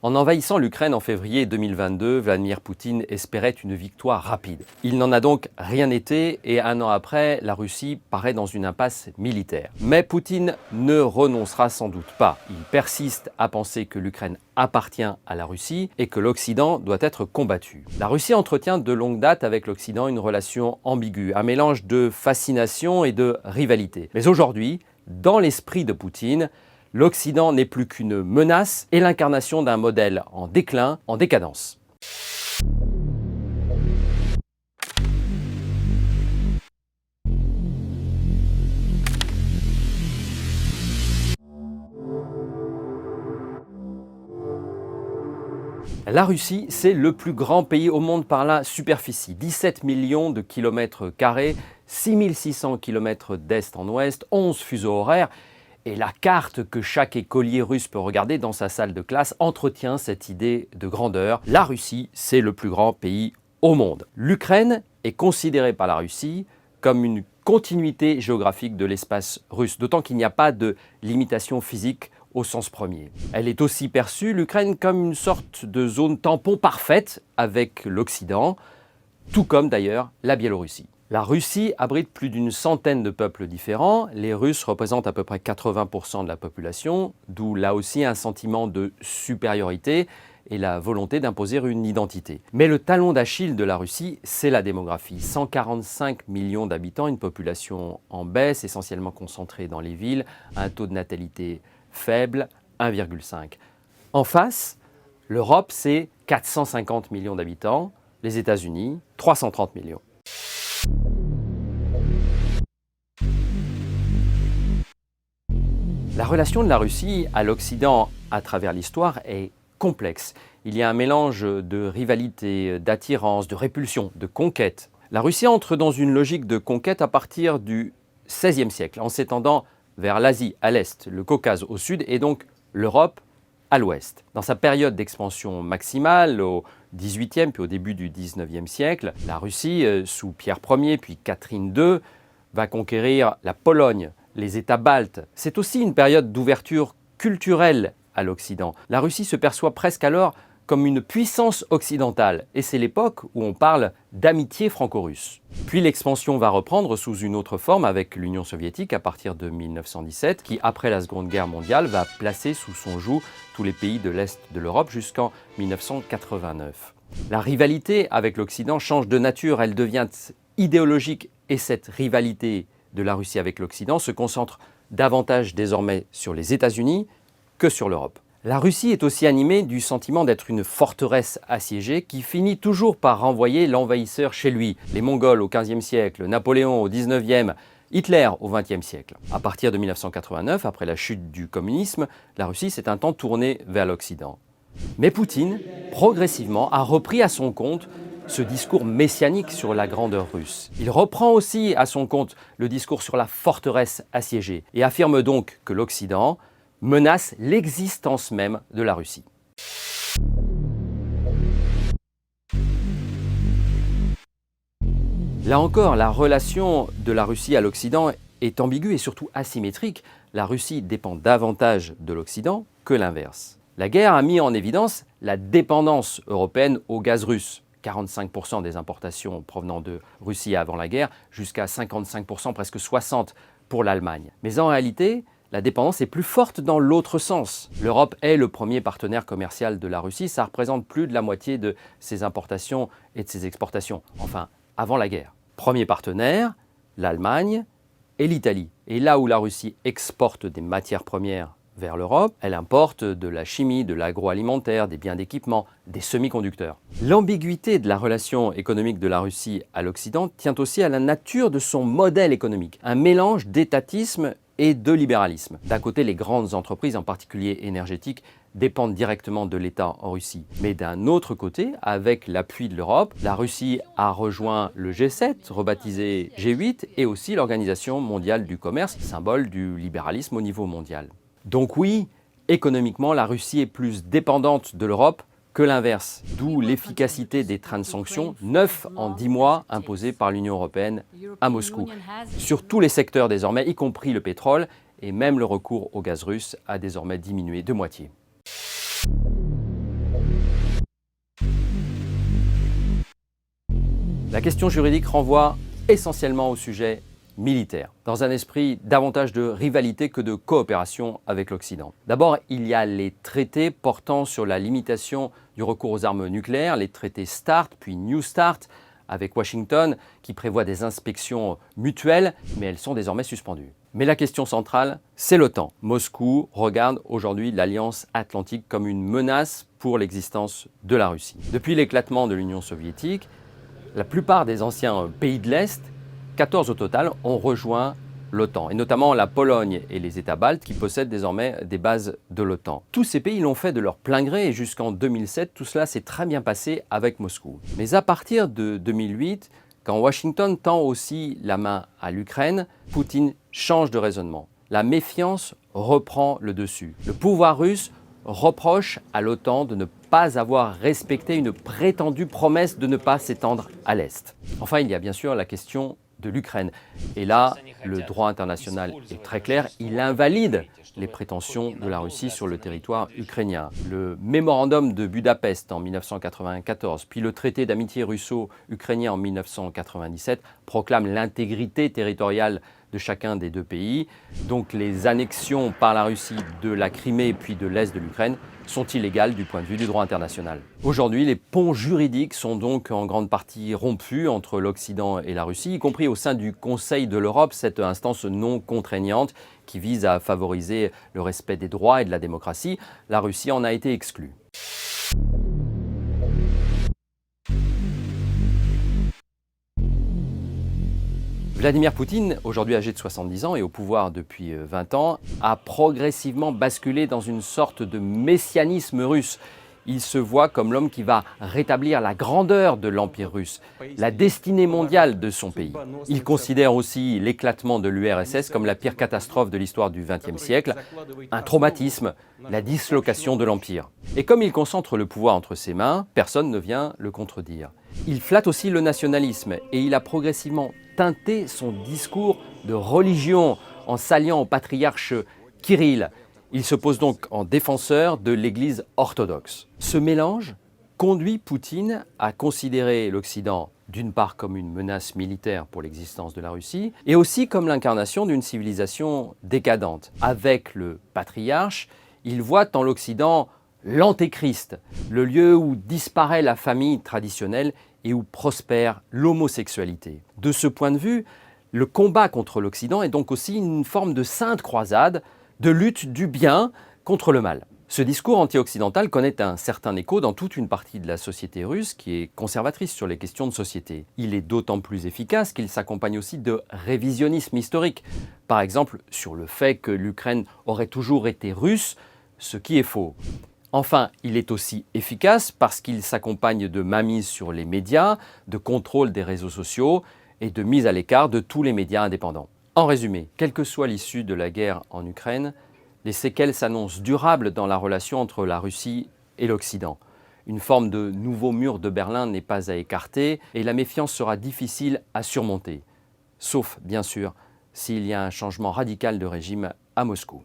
En envahissant l'Ukraine en février 2022, Vladimir Poutine espérait une victoire rapide. Il n'en a donc rien été et un an après, la Russie paraît dans une impasse militaire. Mais Poutine ne renoncera sans doute pas. Il persiste à penser que l'Ukraine appartient à la Russie et que l'Occident doit être combattu. La Russie entretient de longue date avec l'Occident une relation ambiguë, un mélange de fascination et de rivalité. Mais aujourd'hui, dans l'esprit de Poutine, l'Occident n'est plus qu'une menace et l'incarnation d'un modèle en déclin, en décadence. La Russie, c'est le plus grand pays au monde par la superficie. 17 millions de kilomètres carrés, 6600 km d'est en ouest, 11 fuseaux horaires. Et la carte que chaque écolier russe peut regarder dans sa salle de classe entretient cette idée de grandeur. La Russie, c'est le plus grand pays au monde. L'Ukraine est considérée par la Russie comme une continuité géographique de l'espace russe, d'autant qu'il n'y a pas de limitation physique au sens premier. Elle est aussi perçue, l'Ukraine, comme une sorte de zone tampon parfaite avec l'Occident, tout comme d'ailleurs la Biélorussie. La Russie abrite plus d'une centaine de peuples différents. Les Russes représentent à peu près 80% de la population, d'où là aussi un sentiment de supériorité et la volonté d'imposer une identité. Mais le talon d'Achille de la Russie, c'est la démographie. 145 millions d'habitants, une population en baisse, essentiellement concentrée dans les villes, un taux de natalité faible, 1,5. En face, l'Europe, c'est 450 millions d'habitants, les États-Unis, 330 millions. La relation de la Russie à l'Occident à travers l'histoire est complexe. Il y a un mélange de rivalité, d'attirance, de répulsion, de conquête. La Russie entre dans une logique de conquête à partir du XVIe siècle, en s'étendant vers l'Asie à l'est, le Caucase au sud et donc l'Europe à l'ouest. Dans sa période d'expansion maximale, au XVIIIe puis au début du XIXe siècle, la Russie, sous Pierre Ier puis Catherine II, va conquérir la Pologne, les États baltes. C'est aussi une période d'ouverture culturelle à l'Occident. La Russie se perçoit presque alors comme une puissance occidentale, et c'est l'époque où on parle d'amitié franco-russe. Puis l'expansion va reprendre sous une autre forme avec l'Union soviétique à partir de 1917, qui après la Seconde Guerre mondiale va placer sous son joug tous les pays de l'Est de l'Europe jusqu'en 1989. La rivalité avec l'Occident change de nature, elle devient idéologique, et cette rivalité de la Russie avec l'Occident se concentre davantage désormais sur les États-Unis que sur l'Europe. La Russie est aussi animée du sentiment d'être une forteresse assiégée qui finit toujours par renvoyer l'envahisseur chez lui. Les Mongols au XVe siècle, Napoléon au XIXe, Hitler au XXe siècle. À partir de 1989, après la chute du communisme, la Russie s'est un temps tournée vers l'Occident. Mais Poutine, progressivement, a repris à son compte ce discours messianique sur la grandeur russe. Il reprend aussi à son compte le discours sur la forteresse assiégée et affirme donc que l'Occident menace l'existence même de la Russie. Là encore, la relation de la Russie à l'Occident est ambiguë et surtout asymétrique. La Russie dépend davantage de l'Occident que l'inverse. La guerre a mis en évidence la dépendance européenne au gaz russe. 45% des importations provenant de Russie avant la guerre, jusqu'à 55%, presque 60% pour l'Allemagne. Mais en réalité, la dépendance est plus forte dans l'autre sens. L'Europe est le premier partenaire commercial de la Russie, ça représente plus de la moitié de ses importations et de ses exportations, enfin, avant la guerre. Premier partenaire, l'Allemagne et l'Italie. Et là où la Russie exporte des matières premières vers l'Europe, elle importe de la chimie, de l'agroalimentaire, des biens d'équipement, des semi-conducteurs. L'ambiguïté de la relation économique de la Russie à l'Occident tient aussi à la nature de son modèle économique, un mélange d'étatisme et de libéralisme. D'un côté, les grandes entreprises, en particulier énergétiques, dépendent directement de l'État en Russie. Mais d'un autre côté, avec l'appui de l'Europe, la Russie a rejoint le G7, rebaptisé G8, et aussi l'Organisation mondiale du commerce, symbole du libéralisme au niveau mondial. Donc oui, économiquement, la Russie est plus dépendante de l'Europe que l'inverse, d'où l'efficacité des trains de sanctions, 9 en 10 mois imposés par l'Union européenne à Moscou, sur tous les secteurs désormais, y compris le pétrole, et même le recours au gaz russe a désormais diminué de moitié. La question juridique renvoie essentiellement au sujet militaire, dans un esprit davantage de rivalité que de coopération avec l'Occident. D'abord, il y a les traités portant sur la limitation du recours aux armes nucléaires, les traités START puis New START avec Washington, qui prévoient des inspections mutuelles, mais elles sont désormais suspendues. Mais la question centrale, c'est l'OTAN. Moscou regarde aujourd'hui l'Alliance Atlantique comme une menace pour l'existence de la Russie. Depuis l'éclatement de l'Union soviétique, la plupart des anciens pays de l'Est, 14 au total, ont rejoint l'OTAN, et notamment la Pologne et les États baltes qui possèdent désormais des bases de l'OTAN. Tous ces pays l'ont fait de leur plein gré et jusqu'en 2007, tout cela s'est très bien passé avec Moscou. Mais à partir de 2008, quand Washington tend aussi la main à l'Ukraine, Poutine change de raisonnement. La méfiance reprend le dessus. Le pouvoir russe reproche à l'OTAN de ne pas avoir respecté une prétendue promesse de ne pas s'étendre à l'Est. Enfin, il y a bien sûr la question de l'Ukraine. Et là, le droit international est très clair, il invalide les prétentions de la Russie sur le territoire ukrainien. Le mémorandum de Budapest en 1994, puis le traité d'amitié russo-ukrainien en 1997 proclament l'intégrité territoriale de chacun des deux pays. Donc les annexions par la Russie de la Crimée puis de l'Est de l'Ukraine sont illégales du point de vue du droit international. Aujourd'hui, les ponts juridiques sont donc en grande partie rompus entre l'Occident et la Russie, y compris au sein du Conseil de l'Europe, cette instance non contraignante qui vise à favoriser le respect des droits et de la démocratie. La Russie en a été exclue. Vladimir Poutine, aujourd'hui âgé de 70 ans et au pouvoir depuis 20 ans, a progressivement basculé dans une sorte de messianisme russe. Il se voit comme l'homme qui va rétablir la grandeur de l'Empire russe, la destinée mondiale de son pays. Il considère aussi l'éclatement de l'URSS comme la pire catastrophe de l'histoire du XXe siècle, un traumatisme, la dislocation de l'Empire. Et comme il concentre le pouvoir entre ses mains, personne ne vient le contredire. Il flatte aussi le nationalisme et il a progressivement teinté son discours de religion en s'alliant au patriarche Kirill. Il se pose donc en défenseur de l'Église orthodoxe. Ce mélange conduit Poutine à considérer l'Occident d'une part comme une menace militaire pour l'existence de la Russie et aussi comme l'incarnation d'une civilisation décadente. Avec le patriarche, il voit en l'Occident l'antéchrist, le lieu où disparaît la famille traditionnelle et où prospère l'homosexualité. De ce point de vue, le combat contre l'Occident est donc aussi une forme de sainte croisade, de lutte du bien contre le mal. Ce discours anti-occidental connaît un certain écho dans toute une partie de la société russe qui est conservatrice sur les questions de société. Il est d'autant plus efficace qu'il s'accompagne aussi de révisionnisme historique. Par exemple, sur le fait que l'Ukraine aurait toujours été russe, ce qui est faux. Enfin, il est aussi efficace parce qu'il s'accompagne de mainmise sur les médias, de contrôle des réseaux sociaux et de mise à l'écart de tous les médias indépendants. En résumé, quelle que soit l'issue de la guerre en Ukraine, les séquelles s'annoncent durables dans la relation entre la Russie et l'Occident. Une forme de nouveau mur de Berlin n'est pas à écarter et la méfiance sera difficile à surmonter. Sauf, bien sûr, s'il y a un changement radical de régime à Moscou.